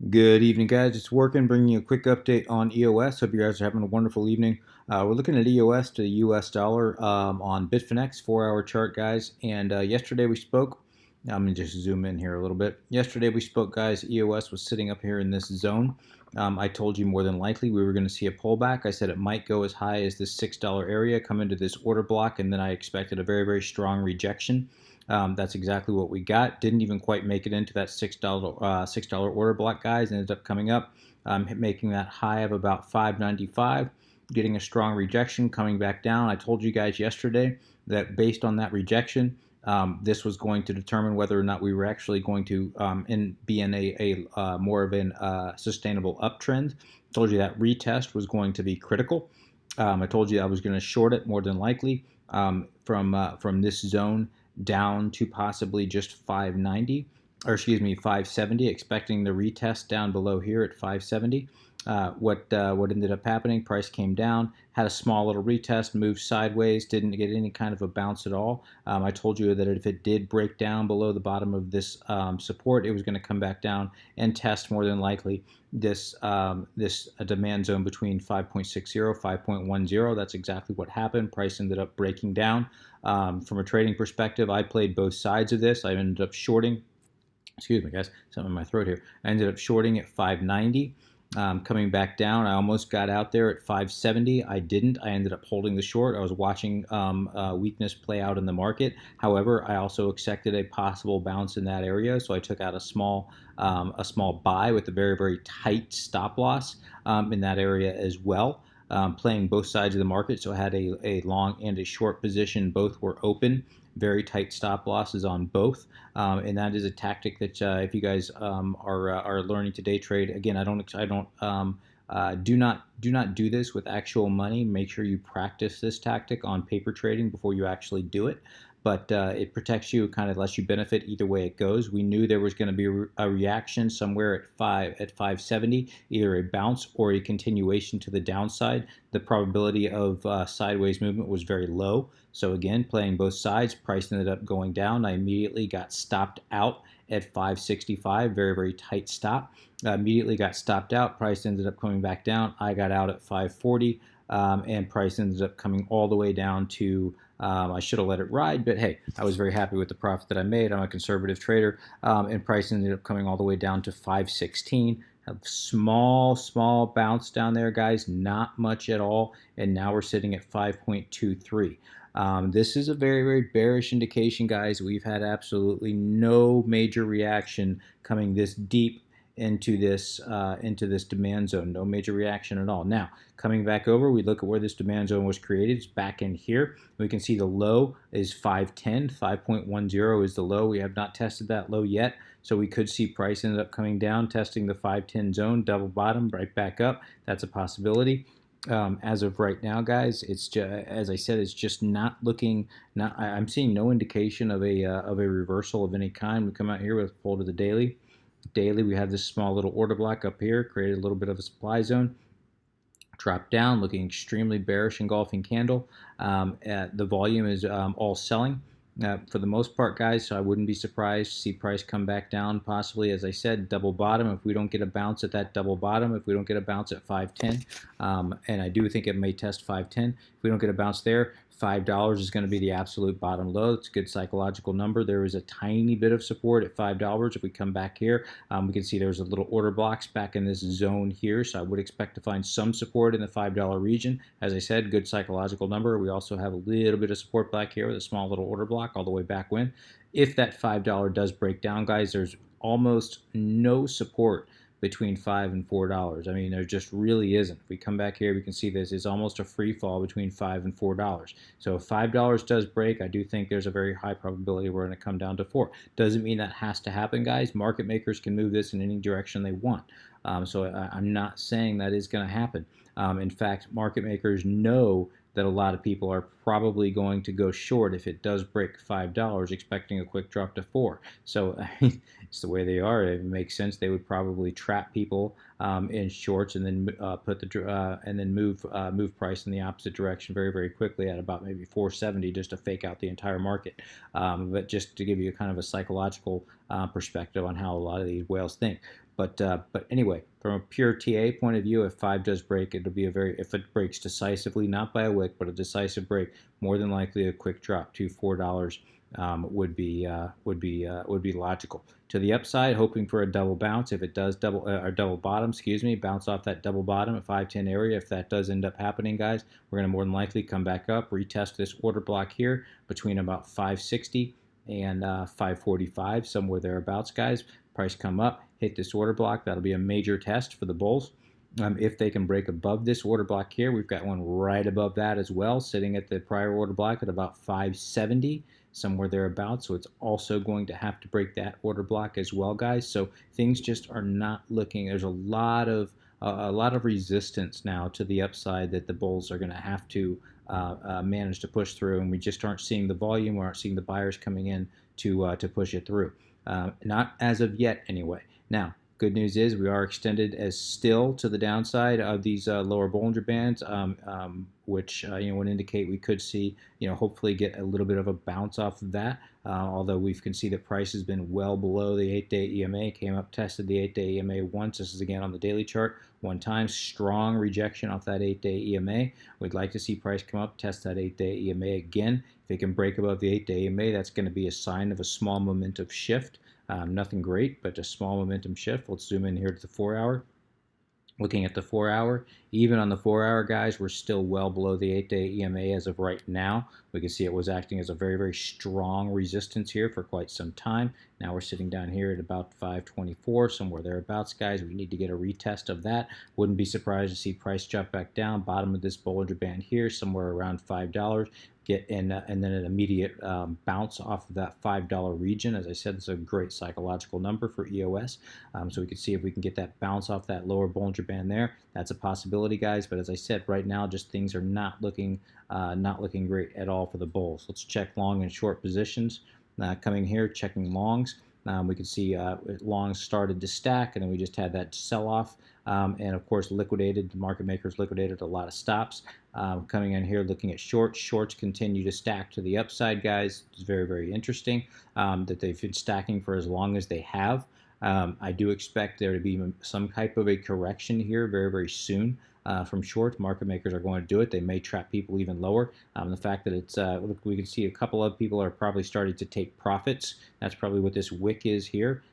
Good evening, guys. It's working, bringing you a quick update on EOS. Hope you guys are having a wonderful evening. We're looking at EOS to the US dollar on Bitfinex 4-hour chart, guys. And yesterday we spoke. I'm going to just zoom in here a little bit. Yesterday we spoke, guys. EOS was sitting up here in this zone. I told you more than likely we were going to see a pullback. I said it might go as high as this $6 area, come into this order block, and then I expected a very, very strong rejection. That's exactly what we got. Didn't even quite make it into that $6 order block, guys. Ended up coming up, making that high of about 595, getting a strong rejection, coming back down. I told you guys yesterday that based on that rejection, this was going to determine whether or not we were actually going to be in a more of a sustainable uptrend. I told you that retest was going to be critical. I told you I was going to short it more than likely from this zone down to possibly just 590, or excuse me, 570, expecting the retest down below here at 570. What ended up happening, price came down, had a small little retest, moved sideways, didn't get any kind of a bounce at all. I told you that if it did break down below the bottom of this support, it was going to come back down and test more than likely this demand zone between 5.60, 5.10. That's exactly what happened. Price ended up breaking down. From a trading perspective, I played both sides of this. I ended up shorting, excuse me guys, something in my throat here. I ended up shorting at 590. Coming back down, I almost got out there at 570. I didn't. I ended up holding the short. I was watching weakness play out in the market. However, I also expected a possible bounce in that area, so I took out a small buy with a very, very tight stop loss in that area as well. Playing both sides of the market, so I had a long and a short position. Both were open. Very tight stop losses on both, and that is a tactic that if you guys are learning to day trade, again, do not do this with actual money. Make sure you practice this tactic on paper trading before you actually do it. But it protects you, kind of lets you benefit either way it goes. We knew there was going to be a reaction somewhere at 570, either a bounce or a continuation to the downside. The probability of sideways movement was very low. So again, playing both sides, price ended up going down. I immediately got stopped out at 565, very, very tight stop. Immediately got stopped out. Price ended up coming back down. I got out at 540, and price ended up coming all the way down to I should have let it ride, but hey, I was very happy with the profit that I made. I'm a conservative trader, and price ended up coming all the way down to 516. A small bounce down there, guys, not much at all, and now we're sitting at 5.23. This is a very, very bearish indication, guys. We've had absolutely no major reaction coming this deep into this demand zone. No major reaction at all. Now, coming back over, we look at where this demand zone was created. It's back in here. We can see the low is 510. 5.10 is the low. We have not tested that low yet, so we could see price ended up coming down, testing the 510 zone, double bottom, right back up. That's a possibility. As of right now, guys, it's just, as I said, it's just not looking. I'm seeing no indication of a reversal of any kind. We come out here with pull to the daily. Daily, we have this small little order block up here, created a little bit of a supply zone. Drop down, looking extremely bearish engulfing candle. The volume is all selling. For the most part, guys, so I wouldn't be surprised to see price come back down, possibly, as I said, double bottom. If we don't get a bounce at that double bottom, if we don't get a bounce at 510, and I do think it may test 510, if we don't get a bounce there, $5 is going to be the absolute bottom low. It's a good psychological number. There is a tiny bit of support at $5. If we come back here, we can see there's a little order blocks back in this zone here, so I would expect to find some support in the $5 region. As I said, good psychological number. We also have a little bit of support back here with a small little order block all the way back when. If that $5 does break down, guys, there's almost no support between $5 and $4. I mean, there just really isn't. If we come back here, we can see this is almost a free fall between $5 and $4. So if $5 does break, I do think there's a very high probability we're going to come down to 4. Doesn't mean that has to happen, guys. Market makers can move this in any direction they want. So I'm not saying that is going to happen. In fact, market makers know that a lot of people are probably going to go short if it does break $5, expecting a quick drop to 4. So it's the way they are. It makes sense. They would probably trap people in shorts and then move price in the opposite direction very, very quickly at about maybe 470 just to fake out the entire market. But just to give you kind of a psychological perspective on how a lot of these whales think. But anyway, from a pure TA point of view, if 5 does break, it'll be a very, if it breaks decisively, not by a wick, but a decisive break, more than likely a quick drop to $4 would be logical. To the upside, hoping for a double bounce. If it does double or double bottom, excuse me, bounce off that double bottom at 510 area. If that does end up happening, guys, we're going to more than likely come back up, retest this order block here between about 560 and 545, somewhere thereabouts, guys. Price come up, hit this order block. That'll be a major test for the bulls. If they can break above this order block here, we've got one right above that as well, sitting at the prior order block at about 570, somewhere thereabouts. So it's also going to have to break that order block as well, guys. So things just are not looking. There's a lot of resistance now to the upside that the bulls are going to have to manage to push through, and we just aren't seeing the volume. We aren't seeing the buyers coming in to push it through. Not as of yet, anyway. Now, good news is we are extended as still to the downside of these lower Bollinger Bands, which would indicate we could see, hopefully get a little bit of a bounce off of that. Although we can see that price has been well below the 8-day EMA, came up, tested the 8-day EMA once. This is again on the daily chart. One time, strong rejection off that 8-day EMA. We'd like to see price come up, test that 8-day EMA again. If it can break above the 8-day EMA, that's going to be a sign of a small momentum shift. Nothing great, but a small momentum shift. Let's zoom in here to the 4-hour. Looking at the 4-hour, even on the 4-hour, guys, we're still well below the 8-day EMA as of right now. We can see it was acting as a very, very strong resistance here for quite some time. Now we're sitting down here at about 524, somewhere thereabouts, guys. We need to get a retest of that. Wouldn't be surprised to see price jump back down, bottom of this Bollinger Band here, somewhere around $5. And then an immediate bounce off of that $5 region. As I said, this is a great psychological number for EOS. So we can see if we can get that bounce off that lower Bollinger Band there. That's a possibility, guys. But as I said, right now, just things are not looking great at all for the bulls. Let's check long and short positions. Coming here, checking longs. We can see longs started to stack, and then we just had that sell-off. And of course, liquidated. The market makers liquidated a lot of stops. Coming in here, looking at shorts. Shorts continue to stack to the upside, guys. It's very, very interesting that they've been stacking for as long as they have. I do expect there to be some type of a correction here very, very soon. From short, market makers are going to do it. They may trap people even lower. The fact that it's, look, we can see a couple of people are probably starting to take profits. That's probably what this wick is here.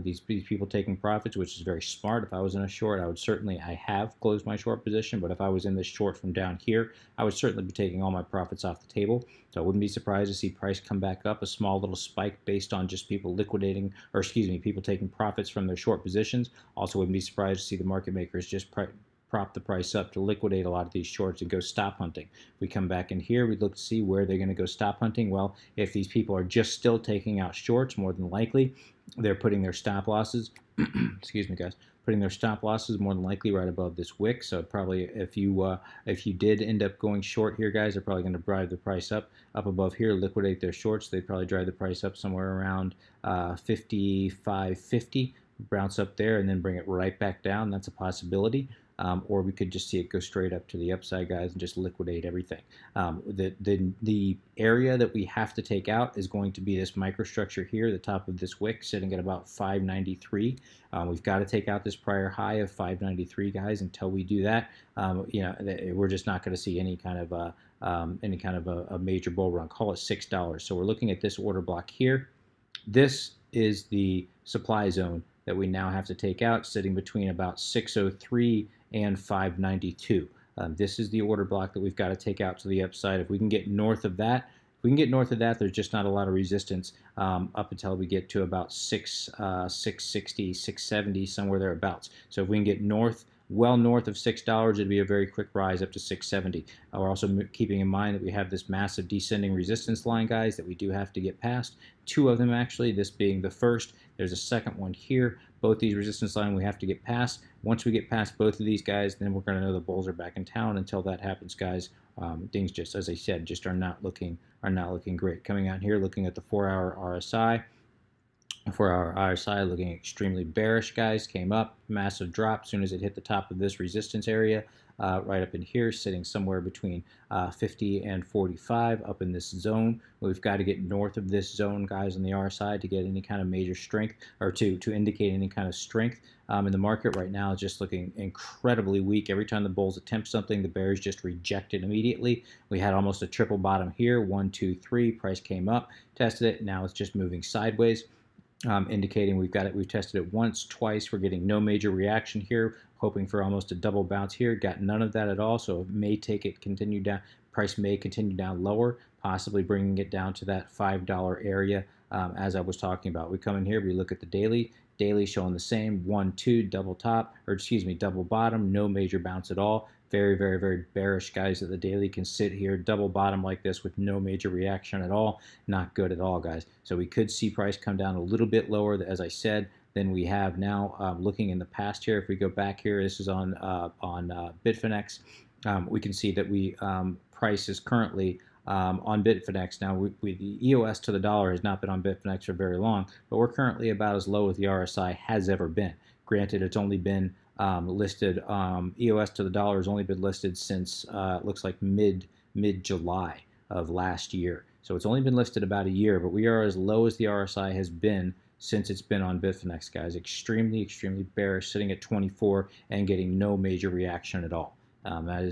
These people taking profits, which is very smart. If I was in a short, I have closed my short position, but if I was in this short from down here, I would certainly be taking all my profits off the table. So I wouldn't be surprised to see price come back up, a small little spike based on just people liquidating, or excuse me, people taking profits from their short positions. Also wouldn't be surprised to see the market makers just prop the price up to liquidate a lot of these shorts and go stop hunting. If we come back in here, we look to see where they're going to go stop hunting. Well, if these people are just still taking out shorts, more than likely, they're putting their stop losses, excuse me, guys, putting their stop losses more than likely right above this wick. So probably if you did end up going short here, guys, they're probably going to drive the price up above here, liquidate their shorts. They'd probably drive the price up somewhere around 55.50, bounce up there, and then bring it right back down. That's a possibility. Or we could just see it go straight up to the upside, guys, and just liquidate everything. The area that we have to take out is going to be this microstructure here, the top of this wick, sitting at about 593. We've got to take out this prior high of 593, guys. Until we do that, we're just not going to see any kind of a major bull run. Call it $6. So we're looking at this order block here. This is the supply zone that we now have to take out, sitting between about 603 and 592. This is the order block that we've got to take out to the upside. If we can get north of that, there's just not a lot of resistance up until we get to about 660, 670, somewhere thereabouts. So if we can get well north of $6, it'd be a very quick rise up to 670. We're also keeping in mind that we have this massive descending resistance line, guys, that we do have to get past. Two of them, actually, this being the first. There's a second one here. Both these resistance lines we have to get past. Once we get past both of these, guys, then we're going to know the bulls are back in town. Until that happens, guys, things just, as I said, just are not looking great. Coming out here, looking at the 4-hour RSI. For our RSI, looking extremely bearish, guys. Came up, massive drop as soon as it hit the top of this resistance area, right up in here, sitting somewhere between 50 and 45 up in this zone. We've got to get north of this zone, guys, on the RSI to get any kind of major strength, or to indicate any kind of strength. In the market right now is just looking incredibly weak. Every time the bulls attempt something, the bears just reject it immediately. We had almost a triple bottom here, 1, 2, 3. Price came up, tested it. Now it's just moving sideways. Indicating we've tested it once, twice. We're getting no major reaction here, hoping for almost a double bounce here. Got none of that at all, so it may take it continue down. Price may continue down lower, possibly bringing it down to that $5 area, as I was talking about. We come in here, we look at the daily. Daily showing the same 1, 2 double top, or excuse me, double bottom, no major bounce at all. Very, very, very bearish, guys, that the daily can sit here, double bottom like this with no major reaction at all. Not good at all, guys. So we could see price come down a little bit lower, as I said, than we have now. Looking in the past here, if we go back here, this is on Bitfinex. We can see that price is currently on Bitfinex. Now, the EOS to the dollar has not been on Bitfinex for very long, but we're currently about as low as the RSI has ever been. Granted, it's only been listed, EOS to the dollar has only been listed since it looks like mid-July of last year. So it's only been listed about a year, but we are as low as the RSI has been since it's been on Bitfinex, guys. Extremely, extremely bearish, sitting at 24 and getting no major reaction at all. That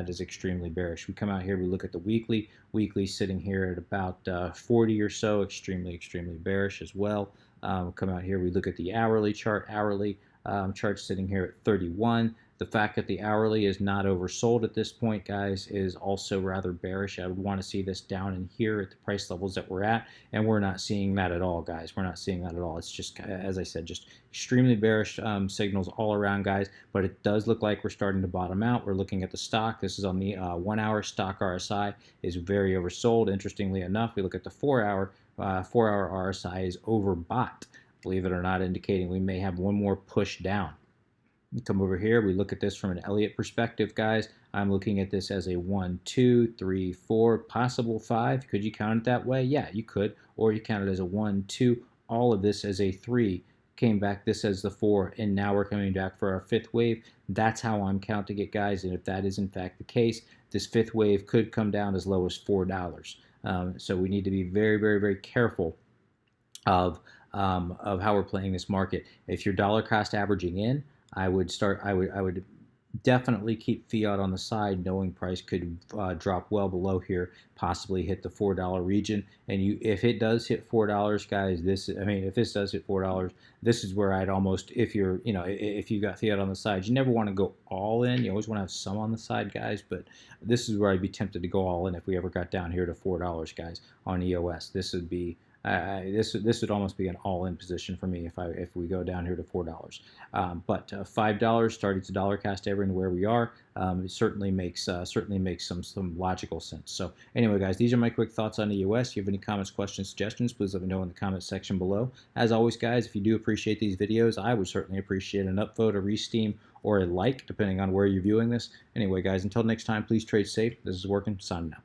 is extremely bearish. We come out here, we look at the weekly. Weekly sitting here at about 40 or so, extremely, extremely bearish as well. Come out here, we look at the hourly chart. Hourly chart sitting here at 31. The fact that the hourly is not oversold at this point, guys, is also rather bearish. I would want to see this down in here at the price levels that we're at, and we're not seeing that at all, guys. We're not seeing that at all. It's just, as I said, just extremely bearish signals all around, guys, but it does look like we're starting to bottom out. We're looking at the stock. This is on the 1-hour stock. RSI is very oversold. Interestingly enough, we look at the 4-hour. 4-hour RSI is overbought, believe it or not, indicating we may have one more push down. Come over here, we look at this from an Elliott perspective, guys. I'm looking at this as a 1, 2, 3, 4, possible 5. Could you count it that way? Yeah, you could. Or you count it as a 1, 2, all of this as a 3. Came back this as the 4, and now we're coming back for our 5th wave. That's how I'm counting it, guys, and if that is in fact the case, this 5th wave could come down as low as $4. So we need to be very, very, very careful of how we're playing this market. If you're dollar cost averaging in, I would definitely keep fiat on the side, knowing price could drop well below here, possibly hit the $4 region. And if it does hit $4, guys, if this does hit $4, this is where I'd almost, if you got fiat on the side, you never want to go all in. You always want to have some on the side, guys. But this is where I'd be tempted to go all in if we ever got down here to $4, guys, on EOS. This would be. This would almost be an all-in position for me if we go down here to $4. But $5 starting to dollar cost average where we are, it certainly makes some logical sense. So anyway, guys, these are my quick thoughts on the EOS. If you have any comments, questions, suggestions, please let me know in the comment section below. As always, guys, if you do appreciate these videos, I would certainly appreciate an upvote, a re-steam, or a like, depending on where you're viewing this. Anyway, guys, until next time, please trade safe. This is Working, signing out.